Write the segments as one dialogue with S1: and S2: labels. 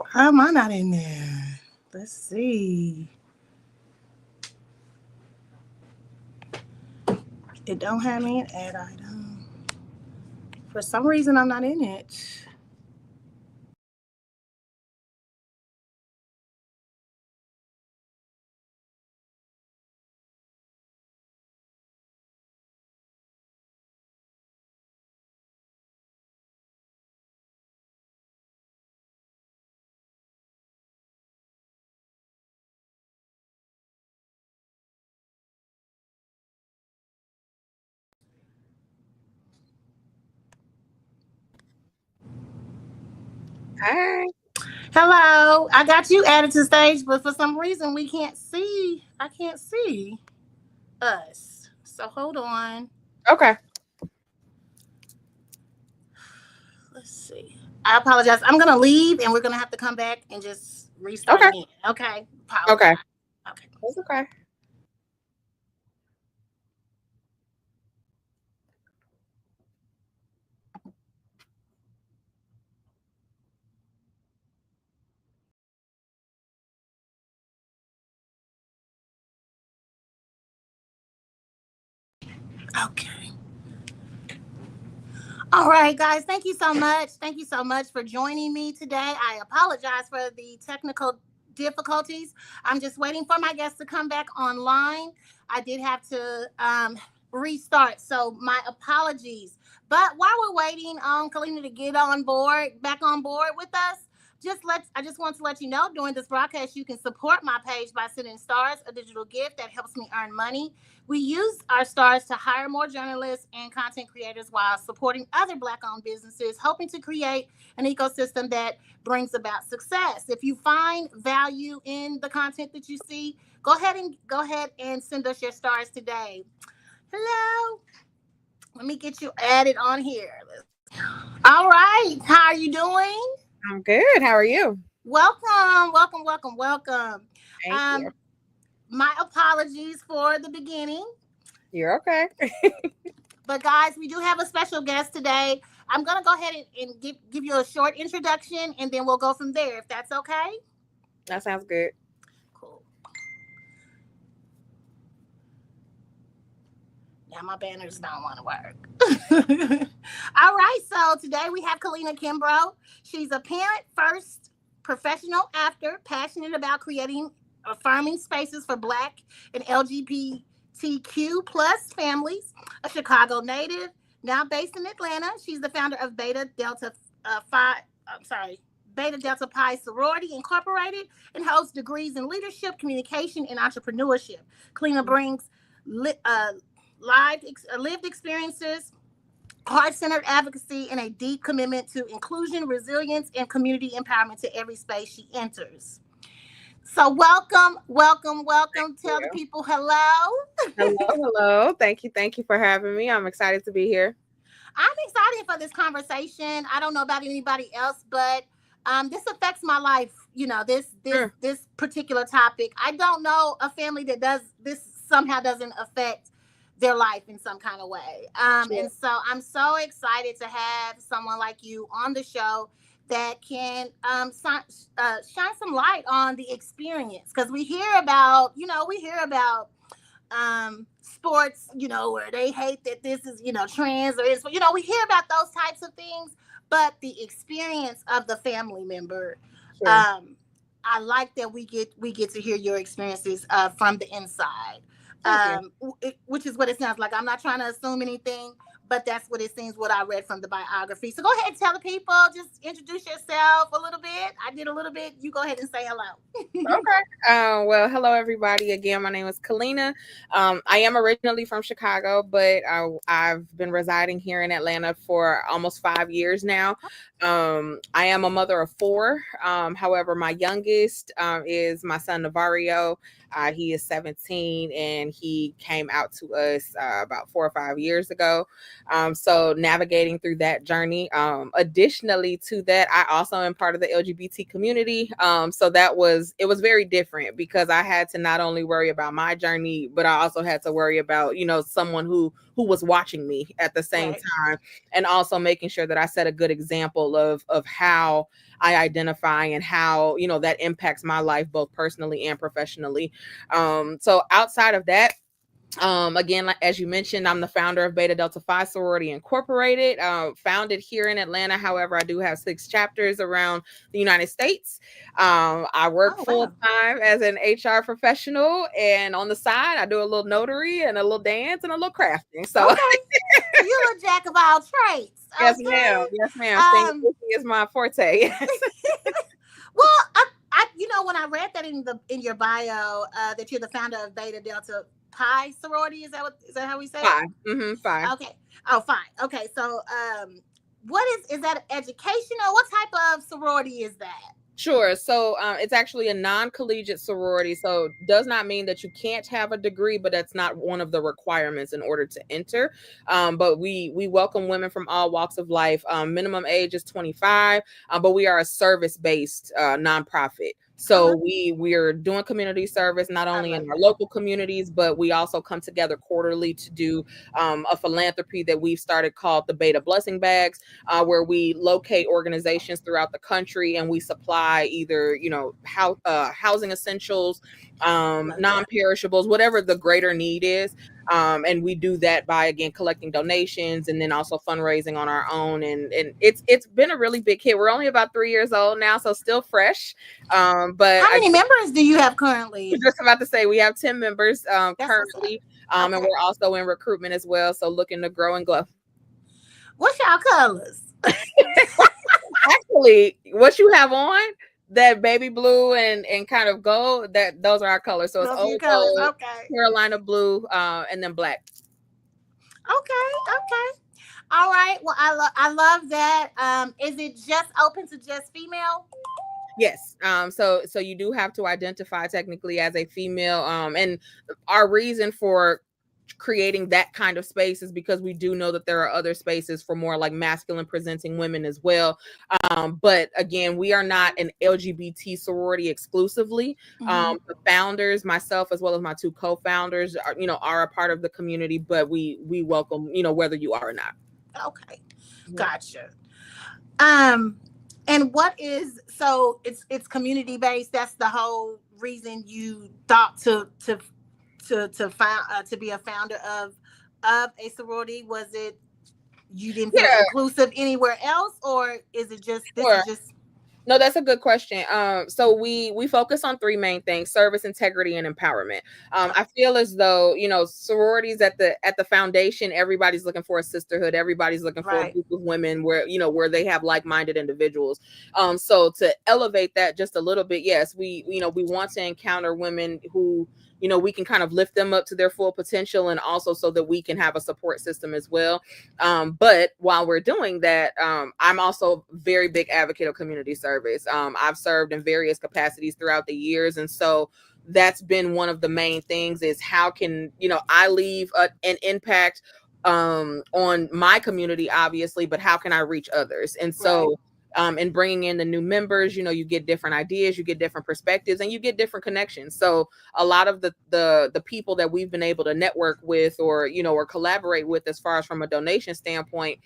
S1: How am I not in there? Let's see. It don't have me an ad item. For some reason, I'm not in it.
S2: Hi.
S1: Hello, I got you added to stage, but for some reason, we can't see. I can't see us. So hold on.
S2: Okay.
S1: Let's see. I apologize. I'm gonna leave, and we're gonna have to come back and just restart
S2: Okay.
S1: again. Okay. Apologize.
S2: Okay.
S1: Okay.
S2: That's okay.
S1: Okay. All right, guys. Thank you so much. Thank you so much for joining me today. I apologize for the technical difficulties. I'm just waiting for my guests to come back online. I did have to restart, so my apologies. But while we're waiting on Kalina to get on board, back on board with us, I just want to let you know during this broadcast you can support my page by sending stars, a digital gift that helps me earn money. We use our stars to hire more journalists and content creators while supporting other Black-owned businesses, hoping to create an ecosystem that brings about success. If you find value in the content that you see, go ahead and send us your stars today. Hello, let me get you added on here. All right, how are you doing?
S2: I'm good. How are you?
S1: Welcome, welcome, welcome, welcome.
S2: Thank you.
S1: Um, my apologies for the beginning.
S2: You're okay.
S1: But guys, we do have a special guest today. I'm gonna go ahead and give you a short introduction, and then we'll go from there. If that's okay.
S2: That sounds good.
S1: Cool. Now my banners don't want to work. All right. So today we have Kalina Kimbro. She's a parent first, professional after, passionate about creating affirming spaces for Black and LGBTQ plus families. A Chicago native, now based in Atlanta. She's the founder of Beta Delta Phi. I'm sorry. Beta Delta Pi Sorority Incorporated and holds degrees in leadership, communication, and entrepreneurship. Kalina brings lived experiences, heart-centered advocacy, and a deep commitment to inclusion, resilience, and community empowerment to every space she enters. So welcome, welcome,
S2: Thank
S1: welcome. Tell the
S2: you.
S1: people hello.
S2: Hello, hello. Thank you. Thank you for having me. I'm excited to be here.
S1: I'm excited for this conversation. I don't know about anybody else, but this affects my life. You know,
S2: Sure.
S1: this particular topic. I don't know a family that does this somehow doesn't affect their life in some kind of way.
S2: Sure.
S1: And so I'm so excited to have someone like you on the show that can shine some light on the experience because we hear about sports, where they hate that this is, trans or is, we hear about those types of things, but the experience of the family member,
S2: Sure.
S1: um, I like that we get to hear your experiences from the inside,
S2: Thank you.
S1: which is what it sounds like. I'm not trying to assume anything, but that's what it seems what I read from the biography. So go ahead and tell the people, just introduce yourself a little bit. I did a little bit. You go ahead and say hello.
S2: Okay. Well, hello everybody. Again, my name is Kalina. I am originally from Chicago, but I've been residing here in Atlanta for almost 5 years now. I am a mother of four. However, my youngest is my son Navario. He is 17, and he came out to us about 4 or 5 years ago. So navigating through that journey. Additionally to that, I also am part of the LGBT community. So it was very different because I had to not only worry about my journey, but I also had to worry about, someone who was watching me at the same time, and also making sure that I set a good example of how I identify and how, that impacts my life, both personally and professionally. So outside of that, again, like as you mentioned, I'm the founder of Beta Delta Phi Sorority Incorporated, founded here in Atlanta. However, I do have 6 chapters around the United States. I work full time as an HR professional, and on the side, I do a little notary and a little dance and a little crafting. So,
S1: you're a jack of all trades.
S2: Yes, ma'am. Yes, ma'am. Staying busy is my forte.
S1: Well, I when I read that in your bio, that you're the founder of Beta Delta Pi sorority, is that how we say
S2: it? Mm-hmm, Phi.
S1: Okay. Oh, fine. Okay. So, what is that educational? What type of sorority is that?
S2: Sure. So it's actually a non-collegiate sorority. So does not mean that you can't have a degree, but that's not one of the requirements in order to enter. But we welcome women from all walks of life. Minimum age is 25, but we are a service-based nonprofit. So we're doing community service, not only in our local communities, but we also come together quarterly to do a philanthropy that we've started called the Beta Blessing Bags, where we locate organizations throughout the country and we supply either, housing essentials, non-perishables, whatever the greater need is. And we do that by, again, collecting donations and then also fundraising on our own. And it's been a really big hit. We're only about 3 years old now, so still fresh. But
S1: how many members do you have currently?
S2: I was just about to say we have 10 members currently. And we're also in recruitment as well. So looking to grow and glow.
S1: What's y'all colors?
S2: Actually, what you have on, that baby blue and kind of gold, those are our colors. So it's old gold, Carolina blue, and then black.
S1: Okay. All right. Well, I love that. Is it just open to just female?
S2: Yes. So you do have to identify technically as a female. And our reason for creating that kind of space is because we do know that there are other spaces for more like masculine presenting women as well. But again, we are not an LGBT sorority exclusively. The founders, myself, as well as my 2 co-founders are a part of the community, but we welcome, whether you are or not.
S1: Okay. Gotcha. And what is, so it's community based. That's the whole reason you thought to be a founder of a sorority. Was it you didn't feel inclusive anywhere else, or is it just this is just?
S2: No, that's a good question. So we focus on 3 main things: service, integrity, and empowerment. I feel as though, sororities at the foundation, everybody's looking for a sisterhood. Everybody's looking for a group of women where they have like-minded individuals. So to elevate that just a little bit, yes, we want to encounter women who, we can kind of lift them up to their full potential, and also so that we can have a support system as well. But while we're doing that, I'm also a very big advocate of community service. I've served in various capacities throughout the years. And so that's been one of the main things is how can, I leave an impact on my community, obviously, but how can I reach others? And so and bringing in the new members, you get different ideas, you get different perspectives, and you get different connections. So a lot of the people that we've been able to network with or collaborate with as far as from a donation standpoint,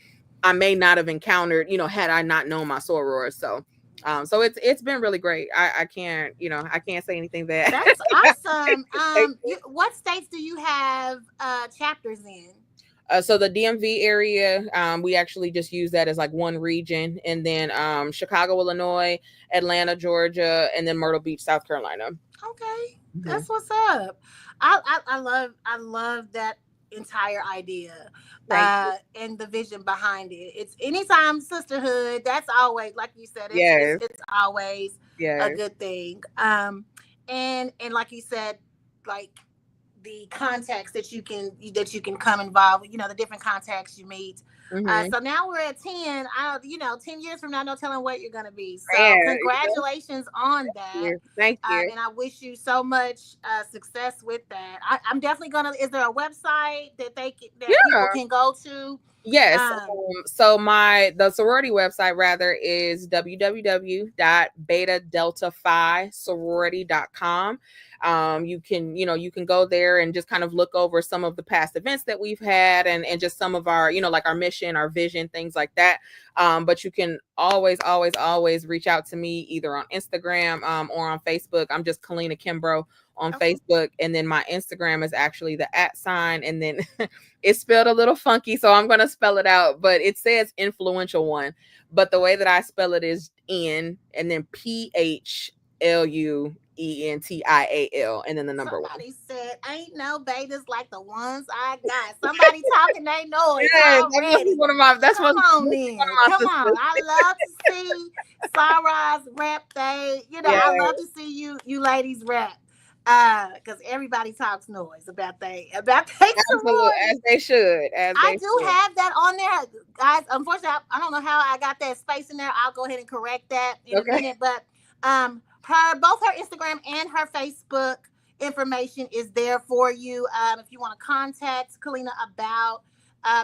S2: I may not have encountered, had I not known my sorors. So it's been really great. I can't say anything bad.
S1: That's awesome. What states do you have chapters in?
S2: So the DMV area, we actually just use that as like one region, and then Chicago, Illinois, Atlanta, Georgia, and then Myrtle Beach, South Carolina.
S1: Okay, that's what's up. I love that entire idea and the vision behind it. It's anytime sisterhood. That's always, like you said, it's always a good thing. And like you said, like the contacts that you can come involved with, the different contacts you meet. So now we're at 10. 10 years from now, no telling what you're gonna be. So congratulations on that.
S2: Thank you.
S1: And I wish you so much success with that. I'm definitely gonna. Is there a website that people can go to
S2: Yes.
S1: Um,
S2: So the sorority website rather is www.beta-delta-phi-sorority.com. You can go there and just kind of look over some of the past events that we've had, and just some of our, like our mission, our vision, things like that. But you can always reach out to me either on Instagram or on Facebook. I'm just Kalina Kimbro on Facebook, and then my Instagram is actually the @ and then it's spelled a little funky, so I'm going to spell it out, but it says influential one. But the way that I spell it is N and then PHLUENTIAL and then the number one.
S1: somebody said, "Ain't no betas like the ones I got." Somebody talking they noise
S2: Yes,
S1: already.
S2: that's
S1: Come
S2: one
S1: on,
S2: of
S1: then.
S2: my
S1: Come on.
S2: sisters.
S1: I love to see Sarah's rep. I
S2: Yeah,
S1: love to see you ladies rep. Because everybody talks noise about they
S2: absolutely,
S1: sorority.
S2: as they should, as
S1: I
S2: they
S1: do
S2: should.
S1: have that on there, guys. Unfortunately, I don't know how I got that space in there. I'll go ahead and correct that in a
S2: Okay,
S1: minute. But both her Instagram and her Facebook information is there for you. If you want to contact Kalina about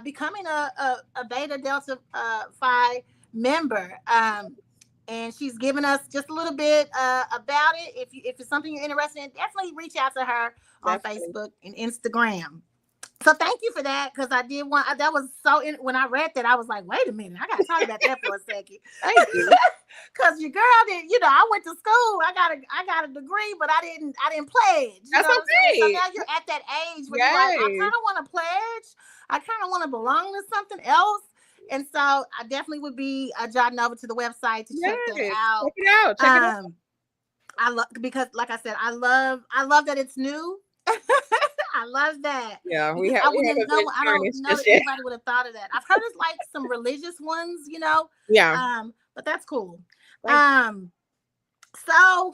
S1: becoming a Beta Delta Phi member. And she's given us just a little bit about it. If it's something you're interested in, definitely reach out to her on
S2: definitely.
S1: Facebook and Instagram. So thank you for that, because I did want that was when I read that I was like, wait a minute, I gotta talk about that for a second.
S2: Thank you.
S1: Because your girl did, I went to school, I got a degree, but I didn't pledge, you know
S2: That's
S1: what I'm saying? So
S2: okay.
S1: now you're at that age where you're like, I
S2: Yes,
S1: kind of want to pledge, I kind of want to belong to something else. And so I definitely would be jotting over to the website to check that
S2: yes.
S1: out.
S2: Check it out. Check it out.
S1: I love, because like I said, I love that it's new. I love that,
S2: Yeah, we
S1: because
S2: have
S1: I
S2: we
S1: wouldn't
S2: haven't
S1: know.
S2: been
S1: I don't
S2: tarnished
S1: know
S2: just
S1: that
S2: yet.
S1: anybody would have thought of that. I've heard it's like some religious ones,
S2: Yeah.
S1: but that's cool.
S2: Thank
S1: Um, so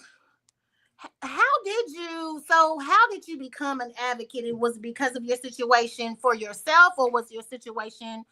S1: how did you become an advocate? It was because of your situation for yourself, or was your situation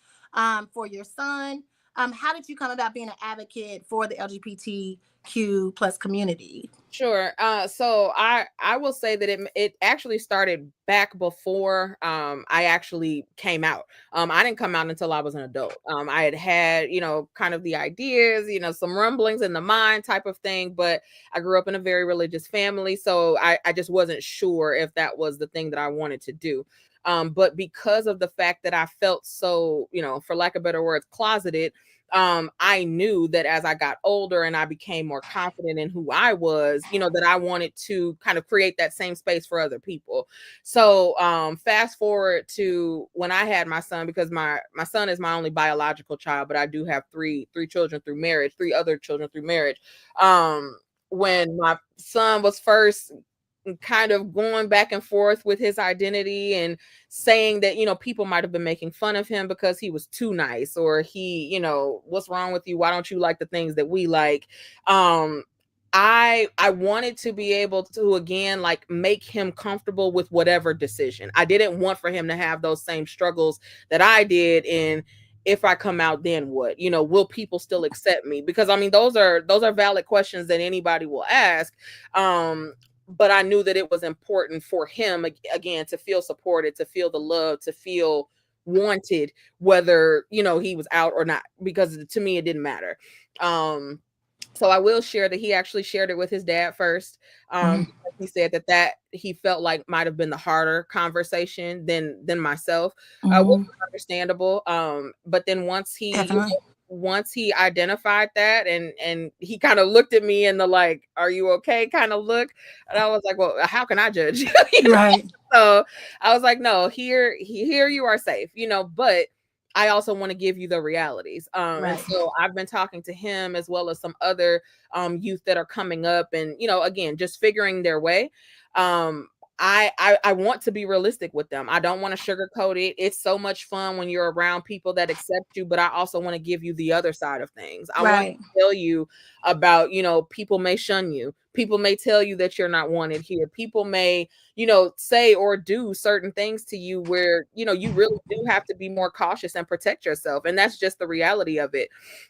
S1: for your son? How did you come about being an advocate for the LGBTQ plus community?
S2: Sure. So I will say that it actually started back before I actually came out. I didn't come out until I was an adult. I had kind of the ideas, some rumblings in the mind type of thing, but I grew up in a very religious family, so I just wasn't sure if that was the thing that I wanted to do. But because of the fact that I felt so, for lack of better words, closeted, I knew that as I got older and I became more confident in who I was, that I wanted to kind of create that same space for other people. So fast forward to when I had my son, because my son is my only biological child, but I do have three children through marriage, three other children through marriage. When my son was first kind of going back and forth with his identity and saying that people might have been making fun of him because he was too nice, or what's wrong with you, why don't you like the things that we like. I wanted to be able to again like make him comfortable with whatever decision. I didn't want for him to have those same struggles that I did in, if I come out, then what? Will people still accept me? Because I mean, those are valid questions that anybody will ask. But I knew that it was important for him again to feel supported, to feel the love, to feel wanted, whether he was out or not, because to me it didn't matter. So I will share that he actually shared it with his dad first.
S1: Mhm.
S2: He said that he felt like might have been the harder conversation than myself, which
S1: Mhm.
S2: is understandable. But then
S1: Definitely.
S2: once he identified that, and he kind of looked at me in the like, "Are you okay?" kind of look, and I was like, "Well, how can I judge?"
S1: Right.
S2: So I was like, "No, here you are safe," but I also want to give you the realities. And
S1: Right.
S2: so I've been talking to him as well as some other youth that are coming up, and again, just figuring their way. Um, I want to be realistic with them. I don't want to sugarcoat it. It's so much fun when you're around people that accept you, but I also want to give you the other side of things. I want
S1: Right.
S2: to tell you about, people may shun you. People may tell you that you're not wanted here. People may, say or do certain things to you where, you really do have to be more cautious and protect yourself. And that's just the reality of it.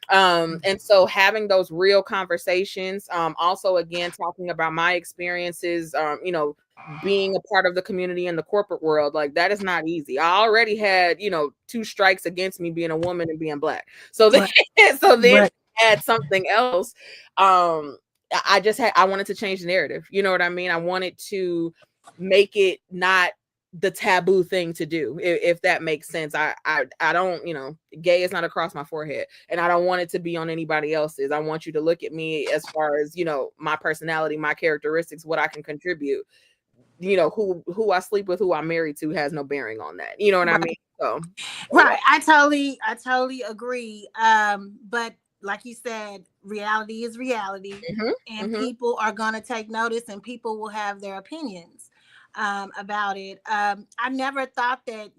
S2: And so having those real conversations, also again, talking about my experiences, being a part of the community in the corporate world, like that is not easy. I already had, 2 strikes against me being a woman and being Black. So then,
S1: Right.
S2: add something else. I wanted to change the narrative. You know what I mean? I wanted to make it not the taboo thing to do, if that makes sense. I don't, gay is not across my forehead, and I don't want it to be on anybody else's. I want you to look at me as far as, my personality, my characteristics, what I can contribute. Who I sleep with, who I'm married to has no bearing on that. You know what I mean? So
S1: right. I totally agree. But like you said, reality is reality, and people are gonna take notice, and people will have their opinions about it. I never thought that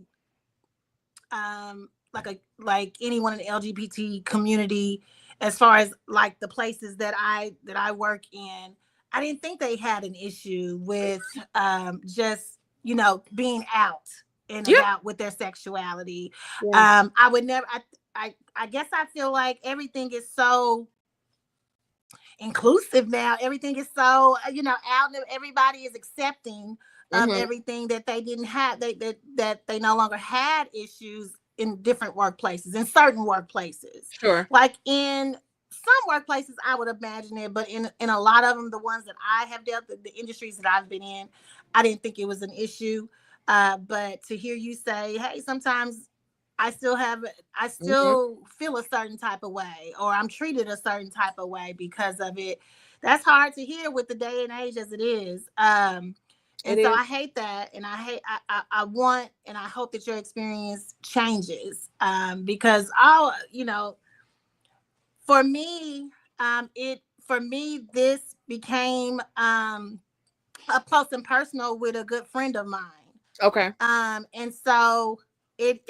S1: like anyone in the LGBT community, as far as like the places that I work in, I didn't think they had an issue with just being out and about with their sexuality. I would never. I guess I feel like everything is so inclusive now. Everything is so out, and everybody is accepting of everything, that they didn't have, that they no longer had issues in different workplaces, in certain workplaces.
S2: Sure.
S1: Like in some workplaces, I would imagine it, but in a lot of them, the ones that I have dealt with, the industries that I've been in, I didn't think it was an issue. But to hear you say, hey, sometimes I still feel a certain type of way, or I'm treated a certain type of way because of it. That's hard to hear with the day and age as it is. I hate that. And I want, and I hope that your experience changes. Because for me, this became up close and personal with a good friend of mine.
S2: Okay.
S1: And so it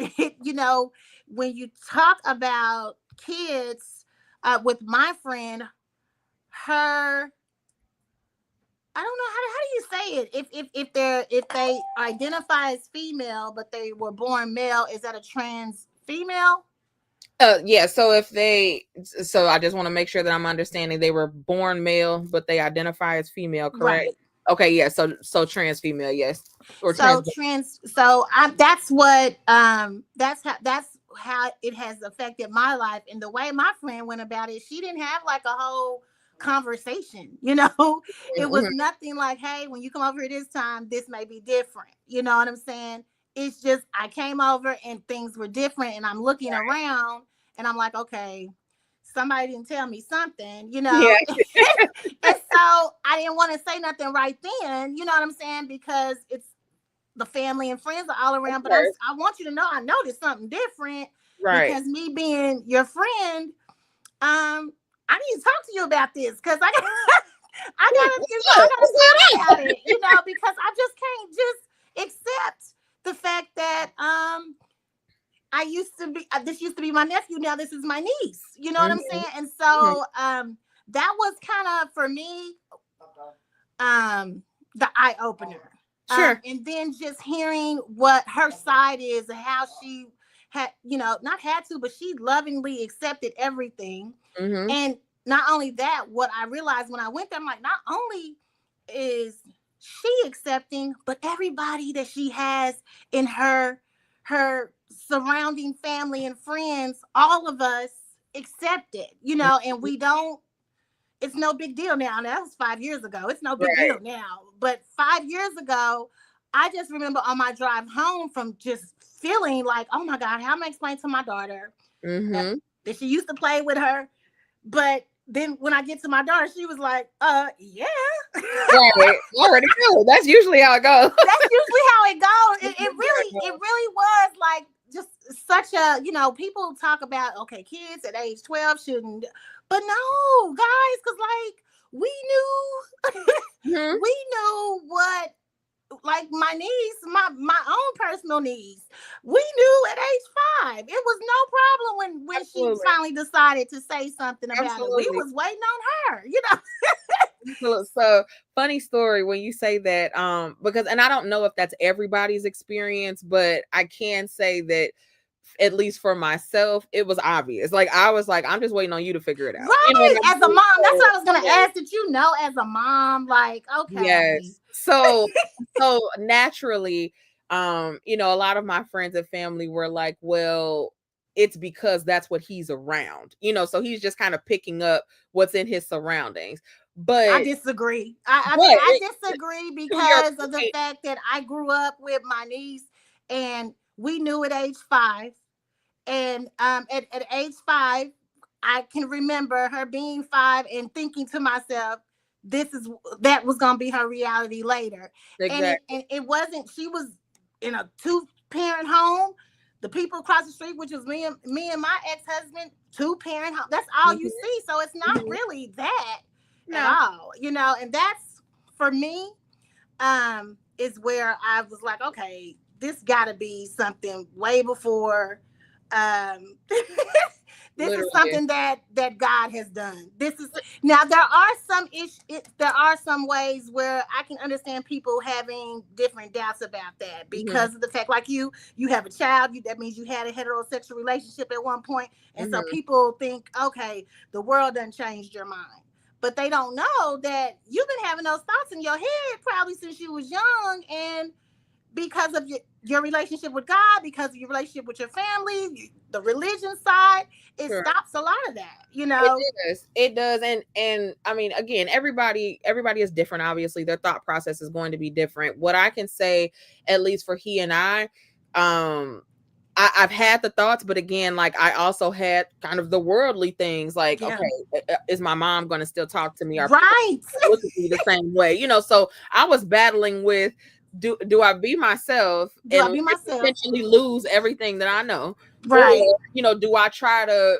S1: when you talk about kids, with my friend, her, I don't know, how do you say it? If they identify as female but they were born male, is that a trans female?
S2: Yeah. So I just want to make sure that I'm understanding. They were born male, but they identify as female, correct?
S1: Right.
S2: Okay. Yeah. So trans female, yes. Or
S1: So trans. So that's what that's how it has affected my life, and the way my friend went about it. She didn't have like a whole conversation. It was nothing like, hey, when you come over here this time, this may be different. You know what I'm saying? It's just, I came over and things were different, and I'm looking around and I'm like, okay, somebody didn't tell me something,
S2: Yeah.
S1: And so I didn't want to say nothing right then, you know what I'm saying? Because it's the family and friends are all around, but I want you to know I noticed something different.
S2: Right.
S1: Because me being your friend, I need to talk to you about this, because I gotta talk about it, because I just can't just accept the fact that this used to be my nephew, now this is my niece. You know what I'm saying? And so that was kind of, for me, the eye opener.
S2: Sure.
S1: And then just hearing what her side is, and how she had, not had to, but she lovingly accepted everything. And not only that, what I realized when I went there, I'm like, not only is she accepting, but everybody that she has in her surrounding family and friends, all of us accept it, and we don't, it's no big deal now. That was 5 years ago. It's no big deal now. But 5 years ago, I just remember on my drive home from just feeling like, oh my God, how am I explaining to my daughter that she used to play with her? But then when I get to my daughter, she was like, yeah.
S2: Right. Already know. That's usually how it goes.
S1: That's usually how it goes. It really was like just such a, people talk about, okay, kids at age 12 shouldn't, but no, guys, because like we knew what, like my niece, my own personal niece, we knew at age 5. It was no problem when she finally decided to say something about it. We was waiting on her,
S2: So funny story when you say that, because, and I don't know if that's everybody's experience, but I can say that at least for myself, it was obvious. Like I was like, I'm just waiting on you to figure it out.
S1: Right. As a mom, that's what I was gonna ask. Did you know as a mom? Like, okay.
S2: Yes. So naturally, a lot of my friends and family were like, well, it's because that's what he's around, so he's just kind of picking up what's in his surroundings. But
S1: I disagree. I disagree because of the fact that I grew up with my niece and we knew at age 5. And at age 5, I can remember her being 5 and thinking to myself, that was gonna be her reality later.
S2: Exactly.
S1: And it wasn't. She was in a 2-parent home. The people across the street, which was me and my ex-husband, 2-parent home. That's all you see. So it's not really that at all, And that's, for me, is where I was like, okay, this got to be something way before. This is something that God has done. This is now there are some ways where I can understand people having different doubts about that because of the fact, like you have a child, that means you had a heterosexual relationship at one point, and so people think, okay, the world done changed your mind, but they don't know that you've been having those thoughts in your head probably since you was young, and because of your relationship with God, because of your relationship with your family, the religion side, it stops a lot of that,
S2: It does. And I mean, again, everybody is different. Obviously, their thought process is going to be different. What I can say, at least for he and I've had the thoughts, but again, like I also had kind of the worldly things, like, okay, is my mom going to still talk to me? Or
S1: right,
S2: look at me the same way, So I was battling with, do I be myself and potentially lose everything that I know?
S1: Right.
S2: Or, do I try to,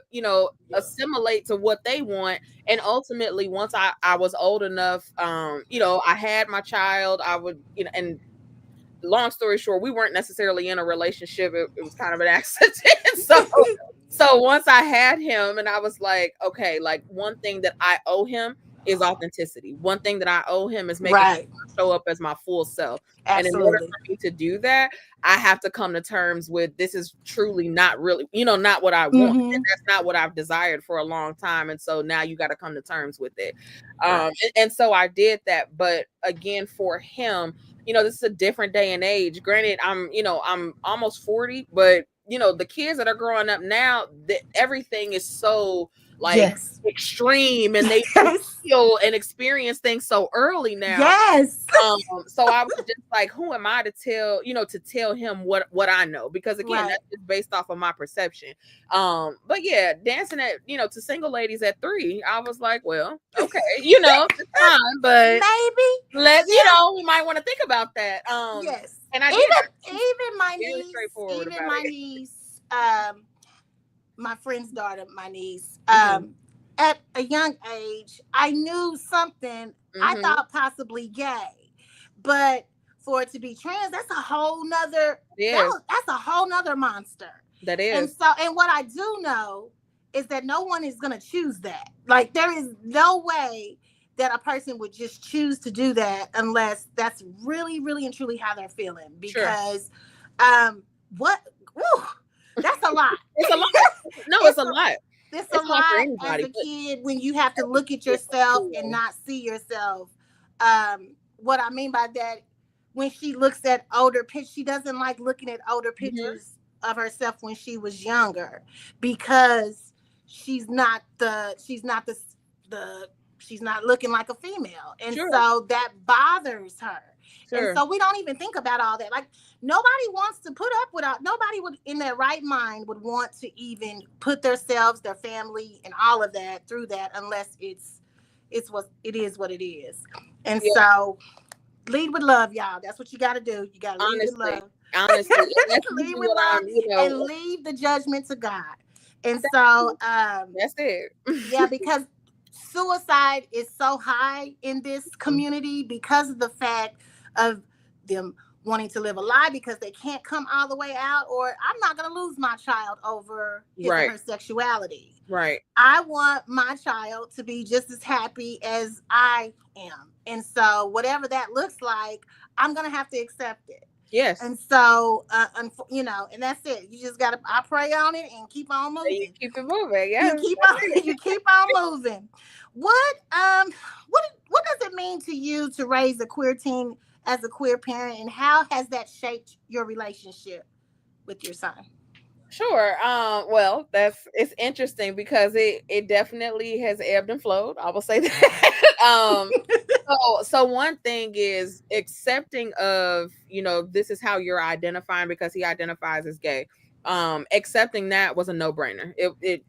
S2: assimilate to what they want? And ultimately, once I was old enough, I had my child, I would, and long story short, we weren't necessarily in a relationship. It was kind of an accident. So once I had him, and I was like, okay, like one thing that I owe him is authenticity. One thing that I owe him is making sure I show up as my full self.
S1: Absolutely.
S2: And in order for me to do that, I have to come to terms with, this is truly not really, not what I want. And that's not what I've desired for a long time. And so now you got to come to terms with it. And so I did that. But again, for him, this is a different day and age. Granted, I'm almost 40, but the kids that are growing up now, everything is so like extreme, and they feel and experience things so early now. So I was just like, who am I to tell him what I know? Because again, that's just based off of my perception. But yeah, dancing at to single ladies at 3, I was like, well, okay, it's fine, but maybe we might want to think about that. And I
S1: even my niece, my friend's daughter, my niece, at a young age, I knew something. I thought possibly gay, but for it to be trans, that's a whole nother. That's a whole nother monster.
S2: That is.
S1: And what I do know is that no one is going to choose that. Like, there is no way that a person would just choose to do that unless that's really, really and truly how they're feeling. Because, that's a lot.
S2: It's a lot. No, it's a lot.
S1: It's a lot as a kid when you have to look at yourself and not see yourself. What I mean by that, when she looks at older pictures, she doesn't like looking at older pictures of herself when she was younger, because she's not looking like a female. And so that bothers her. And so we don't even think about all that. Like, nobody wants to put up with nobody would in their right mind would want to even put themselves, their family, and all of that through that, unless it is what it is. And so lead with love, y'all. That's what you got to do. You got to lead with love.
S2: Honestly,
S1: lead with love, and leave the judgment to God. And so
S2: that's it.
S1: Yeah, because suicide is so high in this community because of the fact of them wanting to live a lie because they can't come all the way out, or I'm not going to lose my child over his or her sexuality.
S2: Right.
S1: I want my child to be just as happy as I am. And so whatever that looks like, I'm going to have to accept it.
S2: Yes.
S1: And so, and that's it. You just gotta, I pray on it and keep on
S2: You
S1: moving.
S2: keep it moving.
S1: You
S2: Yes.
S1: keep on, you keep on moving. What does it mean to you to raise a queer teen as a queer parent, and how has that shaped your relationship with your son?
S2: Sure. Well, it's interesting because it definitely has ebbed and flowed. I will say that. So one thing is accepting of, this is how you're identifying because he identifies as gay. Accepting that was a no-brainer. It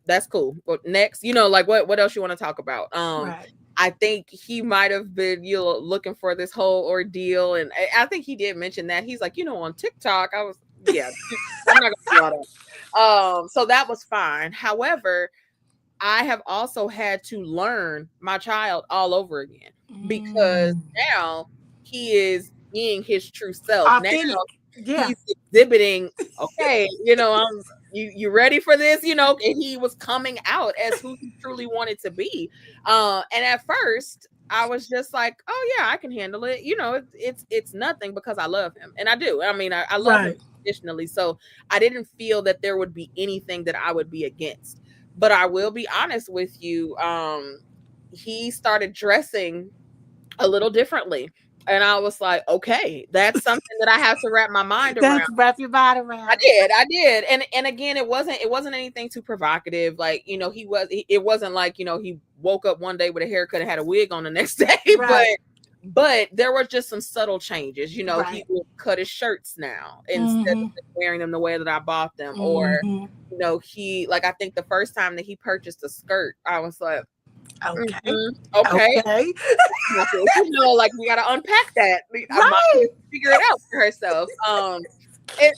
S2: that's cool. But next, like what else you want to talk about?
S1: Right.
S2: I think he might have been, looking for this whole ordeal, and I think he did mention that he's like, on TikTok, I was, yeah, I'm not gonna do all that. So that was fine. However, I have also had to learn my child all over again because
S1: Mm.
S2: now he is being his true self. Now
S1: Authentic. Yeah.
S2: he's exhibiting, okay, you ready for this? And he was coming out as who he truly wanted to be. And at first I was just like, oh yeah, I can handle it. It's nothing because I love him. And I do. I mean, I love him
S1: Right.
S2: additionally. So I didn't feel that there would be anything that I would be against. But I will be honest with you. He started dressing a little differently. And I was like, okay, that's something that I have to wrap my mind around.
S1: That's wrap your body around.
S2: I did. And again, it wasn't anything too provocative. Like, it wasn't like, he woke up one day with a haircut and had a wig on the next day.
S1: Right.
S2: But there were just some subtle changes.
S1: Right.
S2: He would cut his shirts now instead of wearing them the way that I bought them. Or, he, like, I think the first time that he purchased a skirt, I was like,
S1: Okay.
S2: Okay.
S1: Okay.
S2: Like, we gotta unpack that. I might figure it out for herself.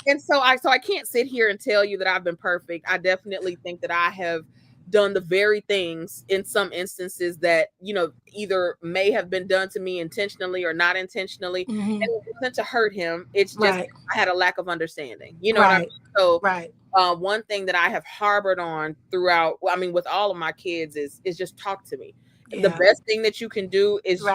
S2: And so I can't sit here and tell you that I've been perfect. I definitely think that I have done the very things in some instances that, either may have been done to me intentionally or not intentionally. And it wasn't to hurt him. It's just I had a lack of understanding. You know what I mean? So one thing that I have harbored on throughout, with all of my kids is just talk to me. Yeah. The best thing that you can do is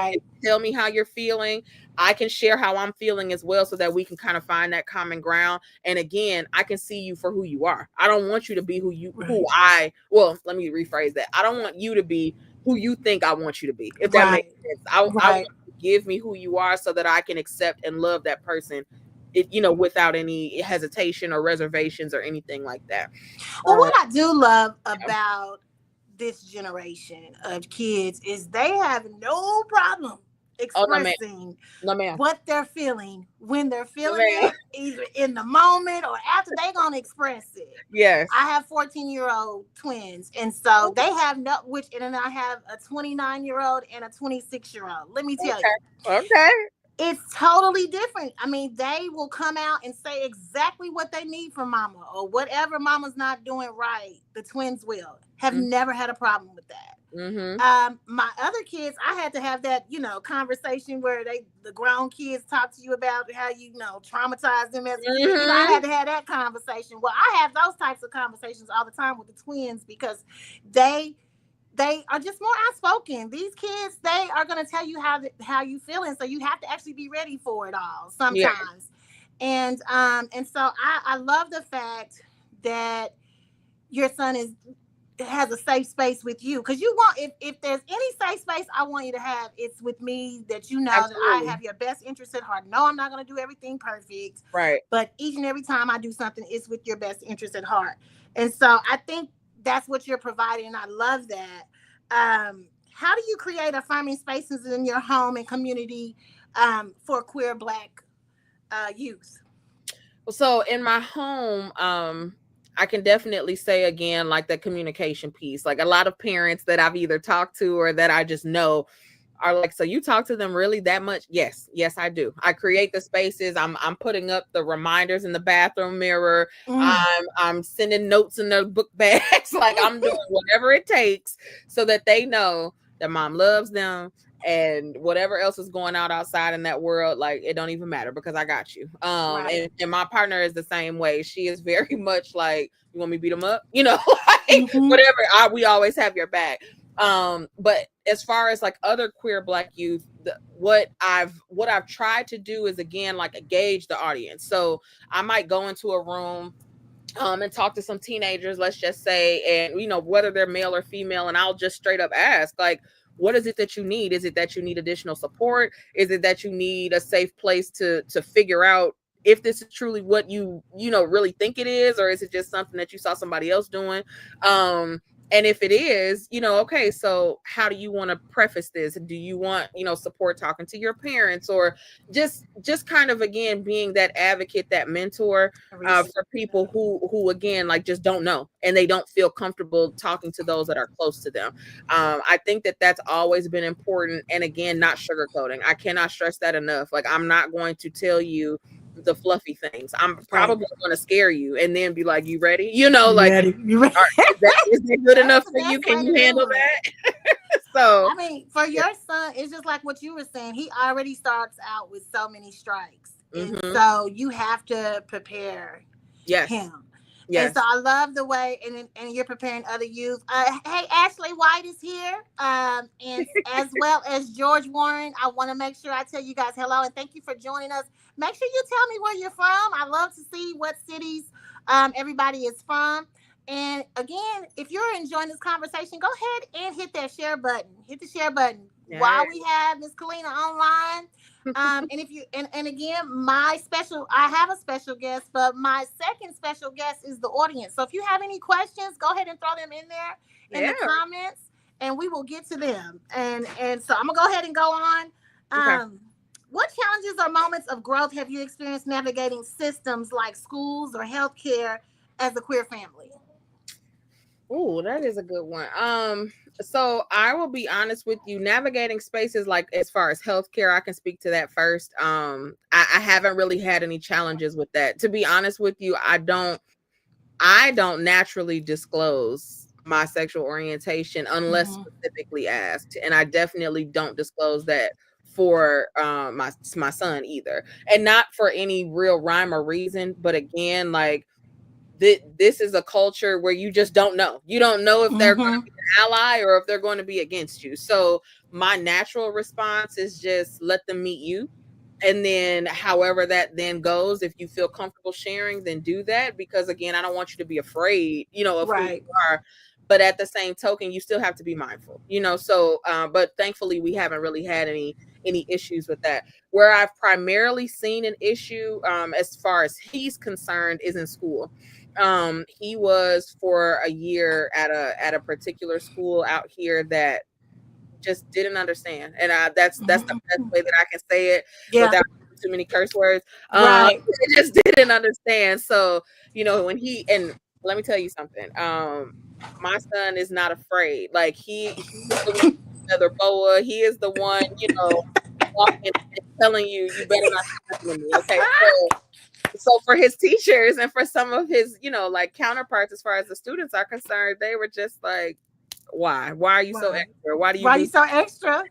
S2: tell me how you're feeling. I can share how I'm feeling as well so that we can kind of find that common ground. And again, I can see you for who you are. I don't want you to be let me rephrase that. I don't want you to be who you think I want you to be. If that makes sense. I want you to give me who you are so that I can accept and love that person, without any hesitation or reservations or anything like that.
S1: Well, what I do love about this generation of kids is they have no problem expressing what they're feeling when they're feeling it, either in the moment or after. They're gonna express it.
S2: Yes.
S1: I have 14-year-old twins, and so they have and then I have a 29-year-old and a 26-year-old. Let me tell you.
S2: Okay.
S1: It's totally different. I mean, they will come out and say exactly what they need from mama, or whatever mama's not doing right, the twins will. Have never had a problem with that. My other kids, I had to have that, conversation where the grown kids talk to you about how traumatized them as a kid. I had to have that conversation. Well, I have those types of conversations all the time with the twins because they are just more outspoken. These kids, they are going to tell you how you feeling, so you have to actually be ready for it all sometimes. And so I love the fact that your son has a safe space with you, because you want, if there's any safe space I want you to have, it's with me, that that I have your best interest at heart. No, I'm not going to do everything perfect,
S2: right?
S1: But each and every time I do something, it's with your best interest at heart. And so I think that's what you're providing, and I love that. How do you create affirming spaces in your home and community for queer Black youth?
S2: So in my home, I can definitely say again, like, the communication piece. Like, a lot of parents that I've either talked to or that I just know are like, so you talk to them really that much? Yes, I do. I create the spaces. I'm putting up the reminders in the bathroom mirror. I'm sending notes in the book bags. Like, I'm doing whatever it takes so that they know that mom loves them, and whatever else is going on outside in that world, like, it don't even matter because I got you. And my partner is the same way. She is very much like, you want me to beat them up? Whatever. We always have your back. But as far as like other queer Black youth, what I've tried to do is, again, like gauge the audience. So I might go into a room and talk to some teenagers, let's just say, and whether they're male or female, and I'll just straight up ask, like, what is it that you need? Is it that you need additional support? Is it that you need a safe place to figure out if this is truly what you really think it is, or is it just something that you saw somebody else doing? And if it is, okay, so how do you want to preface this? Do you want, support talking to your parents, or just kind of, again, being that advocate, that mentor for people who again, like, just don't know, and they don't feel comfortable talking to those that are close to them. I think that that's always been important. And again, not sugarcoating. I cannot stress that enough. Like, I'm not going to tell you the fluffy things. I'm probably going to scare you and then be like, you ready? Like,
S1: ready.
S2: Is that good enough for you? Can you handle that? So,
S1: I mean, for your son, it's just like what you were saying. He already starts out with so many strikes. And so you have to prepare him. Yes. And so I love the way, and you're preparing other youth. Hey, Ashley White is here, and as well as George Warren. I want to make sure I tell you guys hello and thank you for joining us. Make sure you tell me where you're from. I love to see what cities everybody is from. And again, if you're enjoying this conversation, go ahead and hit that share button. Hit the share button while we have Miss Kalina online. And if you and again, I have a special guest, but my second special guest is the audience. So if you have any questions, go ahead and throw them in there in the comments, and we will get to them. And so I'm gonna go ahead and go on. What challenges or moments of growth have you experienced navigating systems like schools or healthcare as a queer family?
S2: Oh, that is a good one. So I will be honest with you, navigating spaces like, as far as healthcare, I can speak to that first. I haven't really had any challenges with that. To be honest with you, I don't naturally disclose my sexual orientation unless specifically asked. And I definitely don't disclose that for my son either. And not for any real rhyme or reason, but again, like, this is a culture where you just don't know. You don't know if they're going to be an ally or if they're going to be against you. So my natural response is just let them meet you. And then however that then goes, if you feel comfortable sharing, then do that. Because again, I don't want you to be afraid, of who you are. But at the same token, you still have to be mindful, So, but thankfully, we haven't really had any issues with that. Where I've primarily seen an issue, as far as he's concerned, is in school. He was for a year at a particular school out here that just didn't understand, and that's the best way that I can say it without too many curse words. It just didn't understand. So when and let me tell you something. My son is not afraid. Like he's the one feather boa. He is the one walking and telling you better not happen to me. Okay. So for his teachers and for some of his, like counterparts, as far as the students are concerned, they were just like, why are you so extra? Why are you
S1: so extra?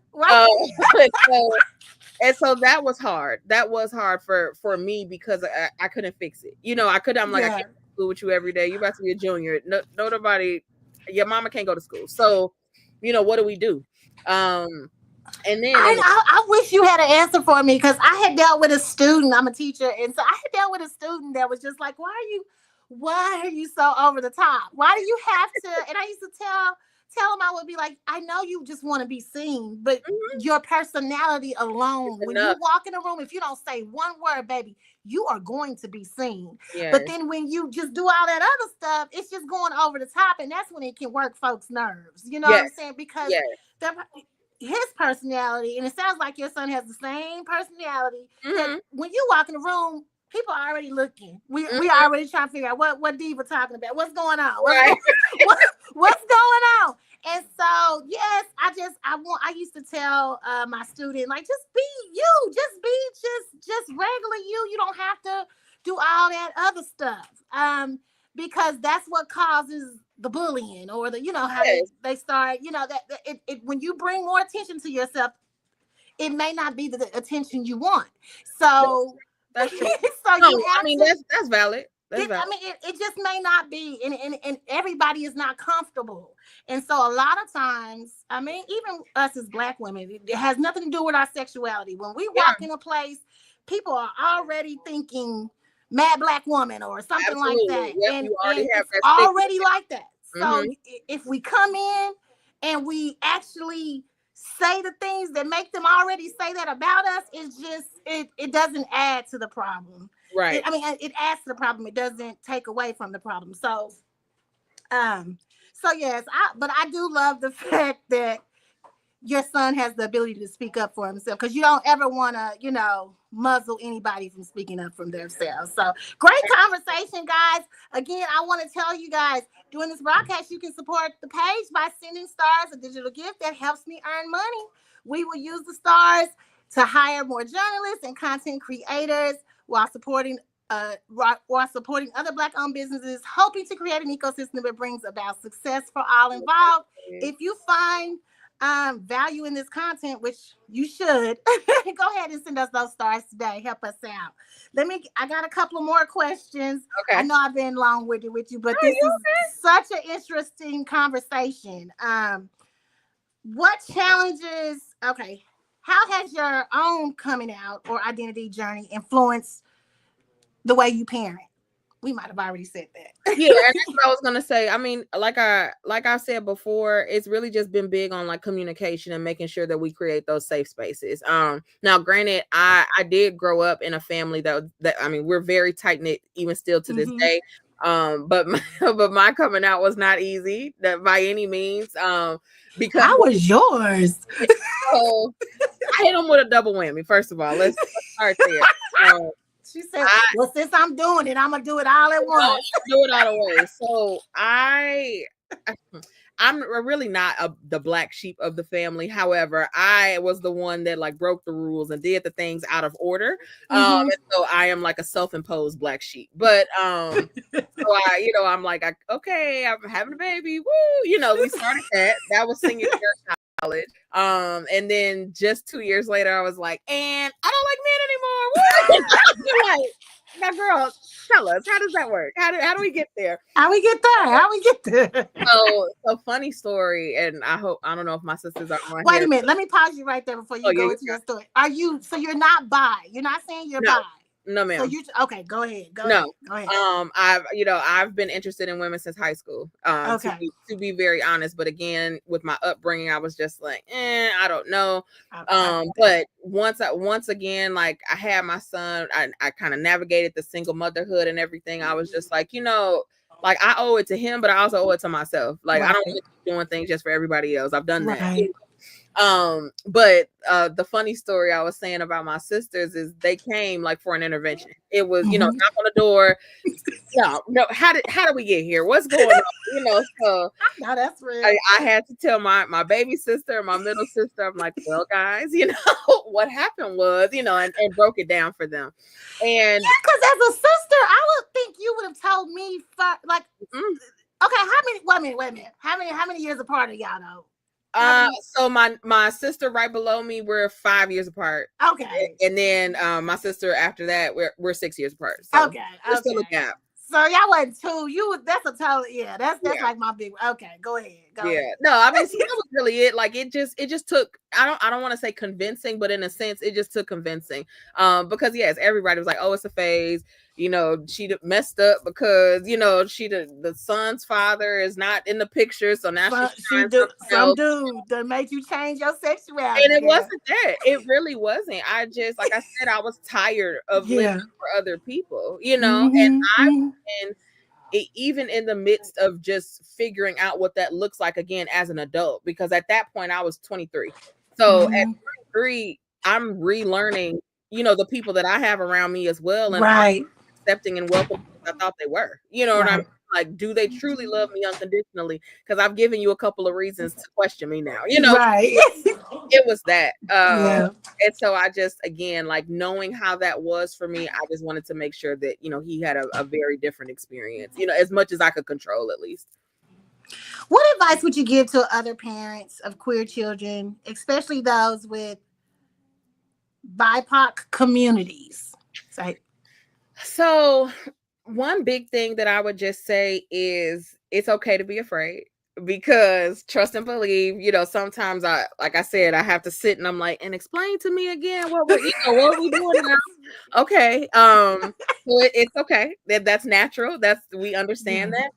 S2: And so that was hard. That was hard for me because I couldn't fix it. I can't go to school with you every day. You're about to be a junior. No, nobody, your mama can't go to school. So, what do we do? And then
S1: I wish you had an answer for me, because I had dealt with a student. I'm a teacher, and so I had dealt with a student that was just like, why are you so over the top? Why do you have to? And I used to tell him, I would be like, I know you just want to be seen, but your personality alone, when you walk in a room, if you don't say one word, baby, you are going to be seen. But then when you just do all that other stuff, it's just going over the top, and that's when it can work folks' nerves. You know what I'm saying? Because his personality, and it sounds like your son has the same personality, that when you walk in the room, people are already looking. We already trying to figure out what Diva talking about. What's going on? What's going on? And so, yes, I used to tell my student, like, just be you, just regular you. You don't have to do all that other stuff. Because that's what causes the bullying, or the, how they start, that it when you bring more attention to yourself, it may not be the attention you want. So
S2: that's true. So that's valid.
S1: It just may not be, and everybody is not comfortable. And so a lot of times, I mean, even us as Black women, it has nothing to do with our sexuality. When we walk in a place, people are already thinking mad Black woman or something like that.
S2: Yep,
S1: and
S2: it's
S1: already like that. So if we come in and we actually say the things that make them already say that about us, it's just, it doesn't add to the problem.
S2: Right.
S1: It adds to the problem. It doesn't take away from the problem. So, yes, but I do love the fact that your son has the ability to speak up for himself, because you don't ever want to, muzzle anybody from speaking up for themselves. So great conversation, guys. Again, I want to tell you guys, during this broadcast, you can support the page by sending stars, a digital gift that helps me earn money. We will use the stars to hire more journalists and content creators while supporting other Black-owned businesses, hoping to create an ecosystem that brings about success for all involved. If you find value in this content, which you should, go ahead and send us those stars today. Help us out. I got a couple of more questions. Okay. I know I've been long-winded with you, but this is such an interesting conversation. What challenges, how has your own coming out or identity journey influenced the way you parent? We might have already said that.
S2: Yeah, and that's what I was gonna say. I mean, like I said before, it's really just been big on like communication and making sure that we create those safe spaces. Now, granted, I did grow up in a family that I mean, we're very tight knit even still to this day. But my coming out was not easy by any means. Because
S1: how was yours?
S2: So I hit them with a double whammy. First of all, let's start there.
S1: She said, well, since I'm doing it, I'm going to do it all at once.
S2: Do it all the way. So I'm really not the black sheep of the family. However, I was the one that like broke the rules and did the things out of order. And so I am like a self-imposed black sheep. But so I'm like, okay, I'm having a baby. Woo! We started that. That was senior year college. And then just 2 years later, I was like, and I don't like men anymore. Like, now, girl, tell us, how does that work? How do we get there?
S1: How we get there?
S2: So, a funny story, and I don't know if my sisters are on.
S1: Wait a minute, let me pause you right there before you go into your story. So you're not bi? You're not saying you're bi?
S2: No, ma'am.
S1: So okay, go ahead. Go ahead.
S2: I've been interested in women since high school. To be very honest, but again, with my upbringing, I was just like, I don't know. But once again, like I had my son, I kind of navigated the single motherhood and everything. I was just like, like I owe it to him, but I also owe it to myself. Like I don't want to keep doing things just for everybody else. I've done that. But the funny story I was saying about my sisters is they came like for an intervention. It was, knock on the door. No, how did we get here? What's going on? So
S1: no, that's real.
S2: I had to tell my baby sister, my middle sister, I'm like, well, guys, what happened was, and broke it down for them. And
S1: because as a sister, I would think you would have told me okay, wait a minute. How many years apart are y'all though?
S2: So my sister right below me, we're 5 years apart.
S1: Okay.
S2: And then my sister after that, we're 6 years apart. So there's still a gap.
S1: So y'all wasn't two. That's a total. Yeah, that's like my big. Okay, go ahead.
S2: No, I mean, so that was really it. Like it just took. I don't want to say convincing, but in a sense, it just took convincing. Because yes, everybody was like, "Oh, it's a phase." She messed up because the son's father is not in the picture, so now
S1: some dude that made you change your sexuality.
S2: And it wasn't that. It really wasn't. I just, like I said, I was tired of living for other people, and I've been even in the midst of just figuring out what that looks like again as an adult, because at that point I was 23. So at 23, I'm relearning, the people that I have around me as well, and I'm accepting and welcoming I thought they were. What I mean? Like, do they truly love me unconditionally? Because I've given you a couple of reasons to question me now. It was that. And so I just, again, like knowing how that was for me, I just wanted to make sure that, he had a very different experience, as much as I could control at least.
S1: What advice would you give to other parents of queer children, especially those with BIPOC communities?
S2: So one big thing that I would just say is it's okay to be afraid, because trust and believe, sometimes like I said, I have to sit and I'm like, and explain to me again what we doing now. Okay. So it's okay. That's natural. We understand that.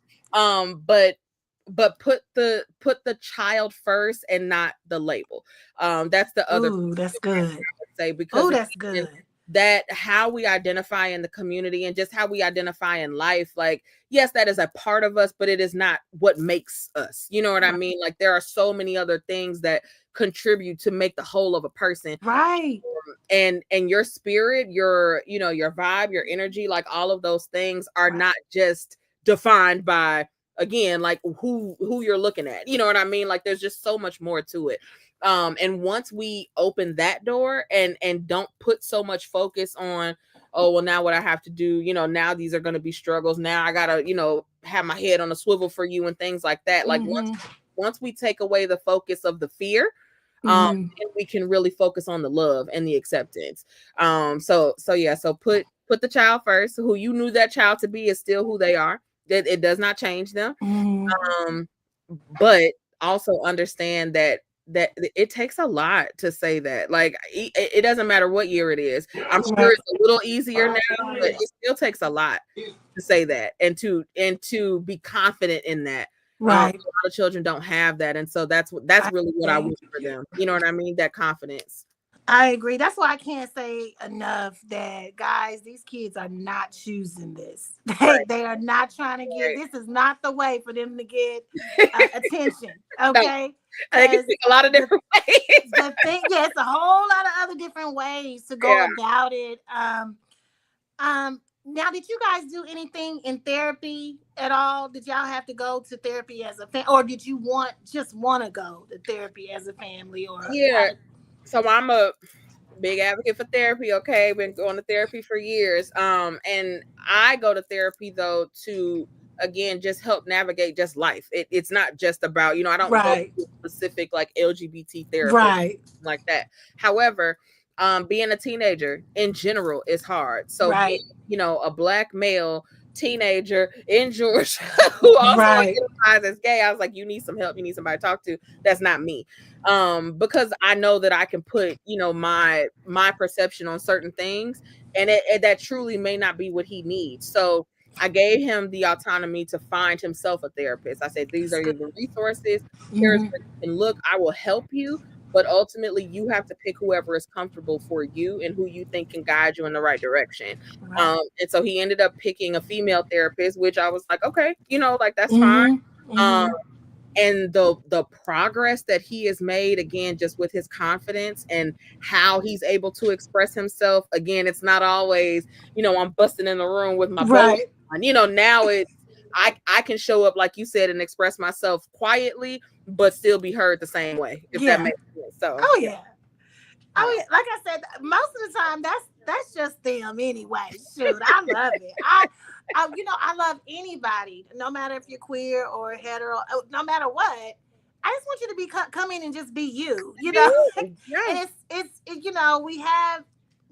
S2: But put the child first and not the label. That's the other
S1: Ooh, that's good.
S2: say, because
S1: Oh, that's good.
S2: that how we identify in the community and just how we identify in life, like, yes, that is a part of us, but it is not what makes us. You know what I mean? Like, there are so many other things that contribute to make the whole of a person.
S1: Right.
S2: And your spirit, your vibe, your energy, like all of those things are not just defined by, again, like who you're looking at. You know what I mean? Like, there's just so much more to it. And once we open that door and don't put so much focus on, oh, well, now what I have to do, now these are going to be struggles. Now I got to, have my head on a swivel for you and things like that. Like, once we take away the focus of the fear, and we can really focus on the love and the acceptance. So put the child first. Who you knew that child to be is still who they are. It does not change them. But also understand that it takes a lot to say that. Like, it doesn't matter what year it is. I'm sure it's a little easier now, but it still takes a lot to say that and to be confident in that.
S1: Right.
S2: A lot of children don't have that, and so that's really what I wish for them. You know what I mean? That confidence.
S1: I agree. That's why I can't say enough that, guys, these kids are not choosing this. They are not trying to get. This is not the way for them to get attention. Okay,
S2: they can think a lot of different ways.
S1: Yes, a whole lot of other different ways to go about it. Now, did you guys do anything in therapy at all? Did y'all have to go to therapy as a family, or did you want to go to therapy as a family? Or
S2: so I'm a big advocate for therapy. Okay, been going to therapy for years. And I go to therapy though to, again, just help navigate just life. It's not just about, I don't go to specific like LGBT therapy like that. However, being a teenager in general is hard. So being, a Black male teenager in Georgia who also identifies as gay, I was like, you need some help, you need somebody to talk to. That's not me. Because I know that I can put, my perception on certain things, and that truly may not be what he needs. So I gave him the autonomy to find himself a therapist. I said, these are the resources. Here's where you can look. I will help you, but ultimately you have to pick whoever is comfortable for you and who you think can guide you in the right direction. And so he ended up picking a female therapist, which I was like, okay, like that's fine. And the progress that he has made, again, just with his confidence and how he's able to express himself. Again, it's not always, I'm busting in the room with my bow on. Now it's, I can show up, like you said, and express myself quietly, but still be heard the same way, if that makes sense. So,
S1: like I said, most of the time that's just them anyway. Shoot, I love it. I love anybody, no matter if you're queer or hetero, no matter what. I just want you to be come in and just be you, And it's we have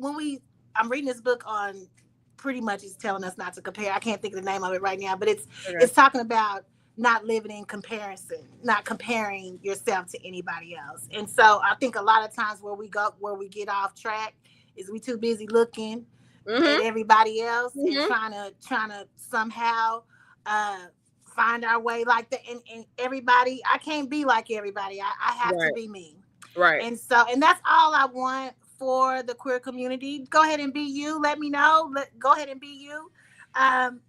S1: I'm reading this book on, pretty much it's telling us not to compare. I can't think of the name of it right now, but it's talking about not living in comparison, not comparing yourself to anybody else. And so I think a lot of times where we get off track is we too busy looking at everybody else and trying to somehow find our way like that. And everybody, I can't be like everybody. I have to be me.
S2: Right.
S1: And that's all I want for the queer community. Go ahead and be you. Let me know. Go ahead and be you.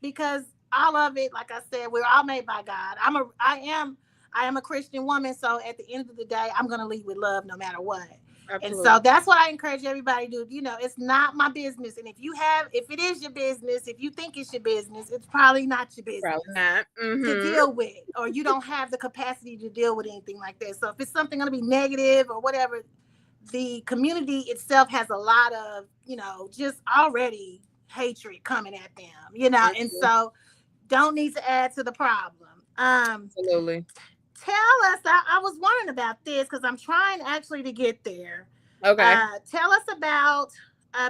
S1: Because all of it, like I said, we're all made by God. I am a Christian woman. So at the end of the day, I'm going to lead with love no matter what. Absolutely. And so that's what I encourage everybody to do. It's not my business. And if it is your business, if you think it's your business, it's probably not your business.
S2: Probably not.
S1: To deal with, or you don't have the capacity to deal with anything like that. So if it's something going to be negative or whatever, the community itself has a lot of, just already hatred coming at them, and so don't need to add to the problem.
S2: Absolutely.
S1: Tell us, I was wondering about this because I'm trying actually to get there.
S2: Okay.
S1: Tell us about,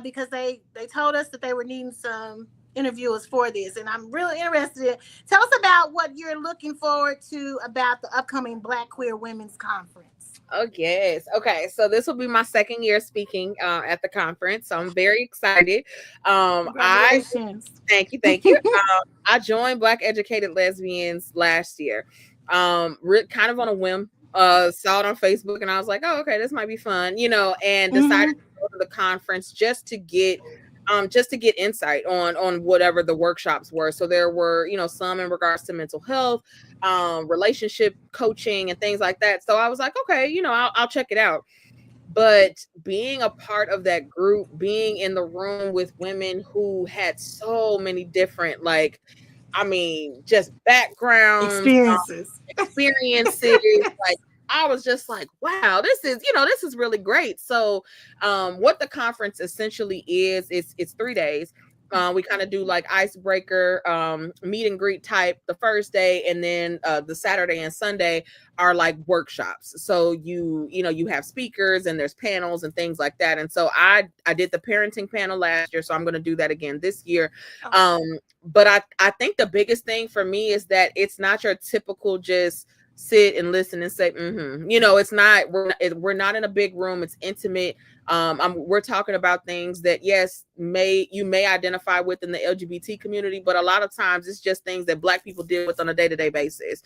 S1: because they told us that they were needing some interviewers for this, and I'm really interested. Tell us about what you're looking forward to about the upcoming Black Queer Women's Conference.
S2: Oh, yes. Okay. So this will be my second year speaking at the conference. So I'm very excited. I
S1: Congratulations.
S2: Thank you. Thank you. I joined Black Educated Lesbians last year, kind of on a whim. Saw it on Facebook and I was like, oh, okay, this might be fun, and decided to go to the conference just to get insight on whatever the workshops were. So there were, some in regards to mental health, relationship coaching and things like that. So I was like, okay, I'll check it out. But being a part of that group, being in the room with women who had so many different, just backgrounds, experiences, like I was just like, wow, this is really great. So what the conference essentially is, it's 3 days. We kind of do like icebreaker, meet and greet type the first day, and then the Saturday and Sunday are like workshops. So you have speakers and there's panels and things like that. And so I did the parenting panel last year, so I'm going to do that again this year. But I think the biggest thing for me is that it's not your typical just sit and listen and say, it's not, we're not in a big room. It's intimate. We're talking about things that, yes, you may identify with in the LGBT community, but a lot of times it's just things that Black people deal with on a day-to-day basis.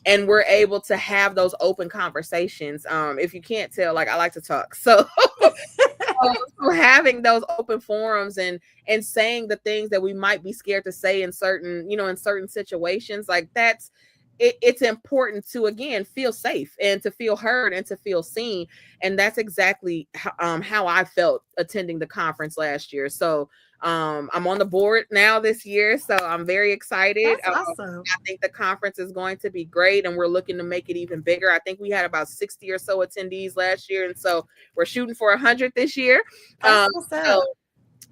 S2: And we're able to have those open conversations. If you can't tell, like I like to talk. So, so having those open forums and saying the things that we might be scared to say in certain situations, like it's important to, again, feel safe and to feel heard and to feel seen. And that's exactly how I felt attending the conference last year. So I'm on the board now this year, so I'm very excited.
S1: That's awesome.
S2: I think the conference is going to be great, and we're looking to make it even bigger. I think we had about 60 or so attendees last year, and so we're shooting for 100 this year.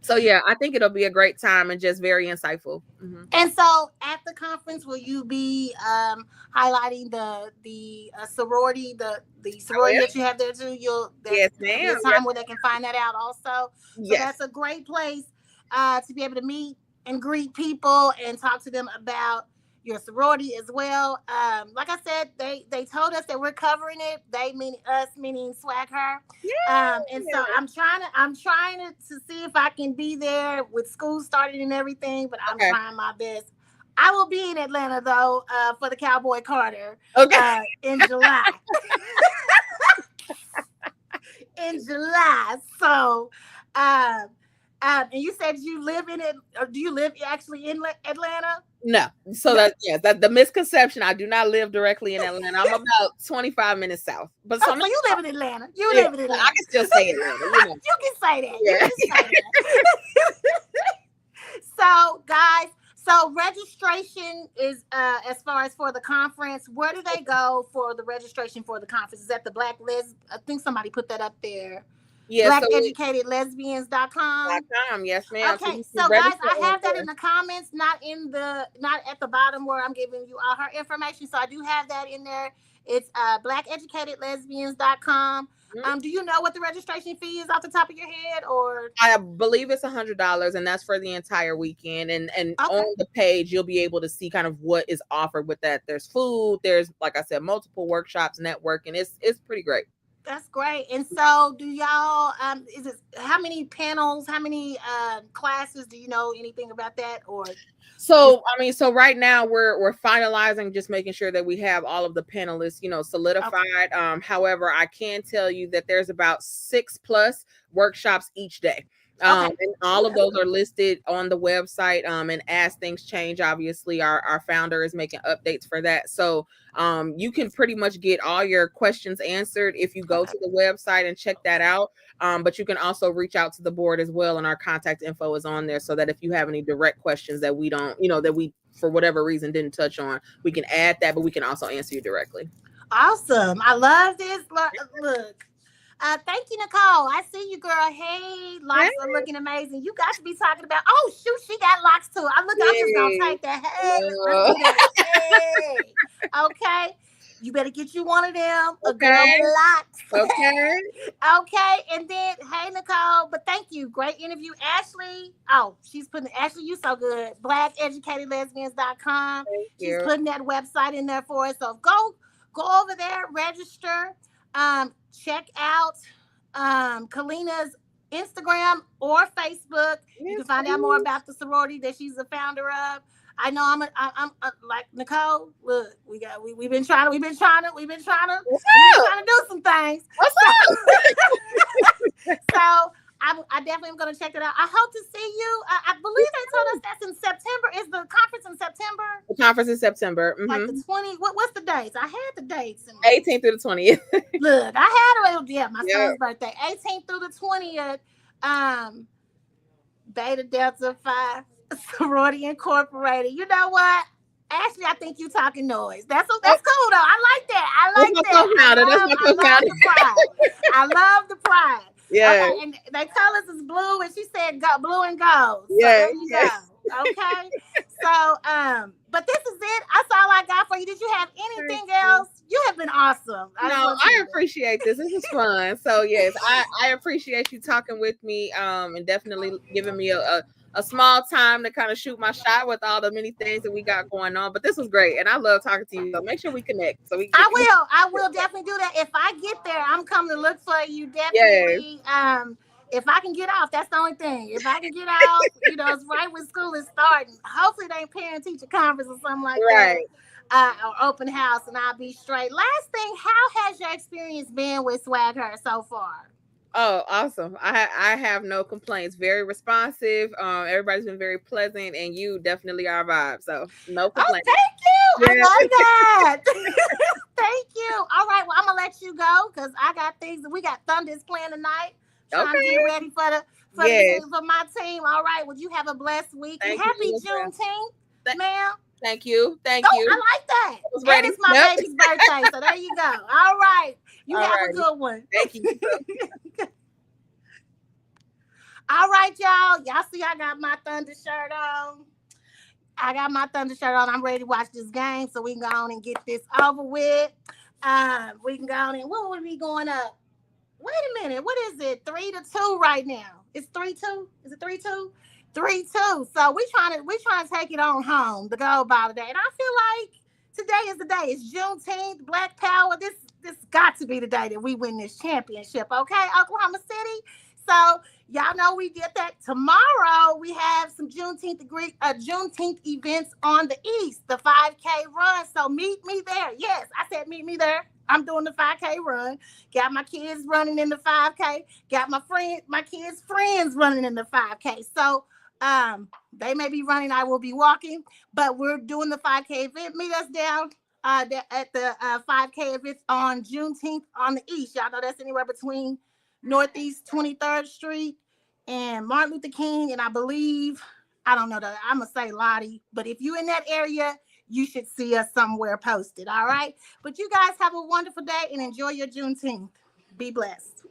S2: So yeah, I think it'll be a great time and just very insightful.
S1: And so at the conference, will you be highlighting the sorority, the sorority that you have there too?
S2: Yes, ma'am.
S1: There's time where they can find that out also. So
S2: yes.
S1: That's a great place to be able to meet and greet people and talk to them about your sorority as well. Like I said, they told us that we're covering it. They mean us, meaning Swag Her. And so I'm trying to see if I can be there with school starting and everything, but I'm trying my best. I will be in Atlanta though for the Cowboy Carter in July. In July. So and you said you live in it, or do you live actually in Atlanta?
S2: No. So that's the misconception. I do not live directly in Atlanta. I'm about 25 minutes south. But so
S1: you live in Atlanta. You live in Atlanta.
S2: I can still say Atlanta.
S1: You can say that. Yeah. You can say that. So, guys, registration is as far as for the conference. Where do they go for the registration for the conference? Is that the Black I think somebody put that up there.
S2: Yeah,
S1: blackeducatedlesbians.com.
S2: Yes, ma'am.
S1: Okay, so guys, I have that in the comments, not at the bottom where I'm giving you all her information. So I do have that in there. It's blackeducatedlesbians.com. Do you know what the registration fee is off the top of your head, or?
S2: I believe it's $100, and that's for the entire weekend. And on the page, you'll be able to see kind of what is offered with that. There's food. There's, like I said, multiple workshops, networking. It's pretty great.
S1: That's great. And so do y'all, is it, how many panels, how many classes, do you know anything about that? Or
S2: so right now we're finalizing, just making sure that we have all of the panelists, solidified. However, I can tell you that there's about 6+ workshops each day. And all of those are listed on the website. And as things change, obviously our founder is making updates for that. So you can pretty much get all your questions answered if you go to the website and check that out. But you can also reach out to the board as well, and our contact info is on there, so that if you have any direct questions that we don't, that we for whatever reason didn't touch on, we can add that, but we can also answer you directly.
S1: Awesome. I love this. Look. Thank you, Nicole. I see you, girl. Hey, locks are looking amazing. You got to be talking about. Oh shoot, she got locks too. I'm just gonna take that. Hey, let's do that. Hey. Okay. You better get you one of them. A girl
S2: Okay.
S1: with locks.
S2: Okay.
S1: Okay. And then, hey, Nicole, but thank you. Great interview. Ashley. Oh, she's putting, Ashley, you so good. BlackEducatedLesbians.com.
S2: Thank
S1: She's
S2: you.
S1: putting that website in there for us. So go over there, register, check out Kalina's Instagram or Facebook. You
S2: Yes,
S1: can find out more
S2: please.
S1: about the sorority that she's the founder of. I know I'm like Nicole. Look, we've been trying to
S2: What's up?
S1: do some things.
S2: What's
S1: So,
S2: up?
S1: so I definitely am going to check it out. I hope to see you. I believe they told us that's in September. Is the conference in September?
S2: The conference in September.
S1: Like the 20. What's the dates? I had the dates.
S2: 18th through the 20th.
S1: Look, I had my
S2: Yeah.
S1: son's birthday, 18th through the 20th. Beta Delta Phi Sorority Incorporated. You know what? Ashley, I think you talking noise. That's cool though. I like that. I love the pride.
S2: Yeah.
S1: Okay, and they colors is blue, and she said blue and gold. So
S2: Yeah.
S1: there you go. Okay. So, but this is it. That's all I got for you. Did you have anything else? You have been awesome.
S2: I appreciate this. This is fun. So yes, I appreciate you talking with me, and definitely giving me a small time to kind of shoot my shot with all the many things that we got going on. But this was great, and I love talking to you. So make sure we connect. So
S1: I will definitely do that. If I get there, I'm coming to look for you. Definitely.
S2: Yes.
S1: If I can get off, that's the only thing. If I can get off, it's right when school is starting. Hopefully, they ain't parent teacher conference or something like that. Or open house, and I'll be straight. Last thing, how has your experience been with Swag Her so far?
S2: Oh, awesome. I have no complaints. Very responsive. Everybody's been very pleasant, and you definitely are a vibe. So no complaints.
S1: Oh, thank you.
S2: Yeah.
S1: I love that. Thank you. All right. Well, I'm gonna let you go because I got things. We got Thunder's playing tonight. Trying to get ready for my team. All right. Well, you have a blessed week. And happy Juneteenth, ma'am.
S2: Thank you. Thank you.
S1: I like that. And it's my baby's birthday. So there you go. All right. You have a good one.
S2: Thank you.
S1: All right, y'all. Y'all see I got my Thunder shirt on. I'm ready to watch this game. So we can go on and get this over with. We can go on and what would be going up? Wait a minute. What is it? 3-2 right now. It's 3-2. Is it 3-2? 3-2. So we trying to take it on home to go by today. And I feel like today is the day. It's Juneteenth, Black Power. This got to be the day that we win this championship. Okay, Oklahoma City. So y'all know we did that. Tomorrow we have some Juneteenth events on the East, the 5K run. So meet me there. Yes, I said meet me there. I'm doing the 5K run. Got my kids running in the 5K. Got my kids' friends running in the 5K. So they may be running. I will be walking. But we're doing the 5K event. Meet us down at the 5K events on Juneteenth on the East. Y'all know that's anywhere between Northeast 23rd Street and Martin Luther King. And I believe, I don't know, I'm going to say Lottie. But if you're in that area, you should see us somewhere posted. All right. But you guys have a wonderful day and enjoy your Juneteenth. Be blessed.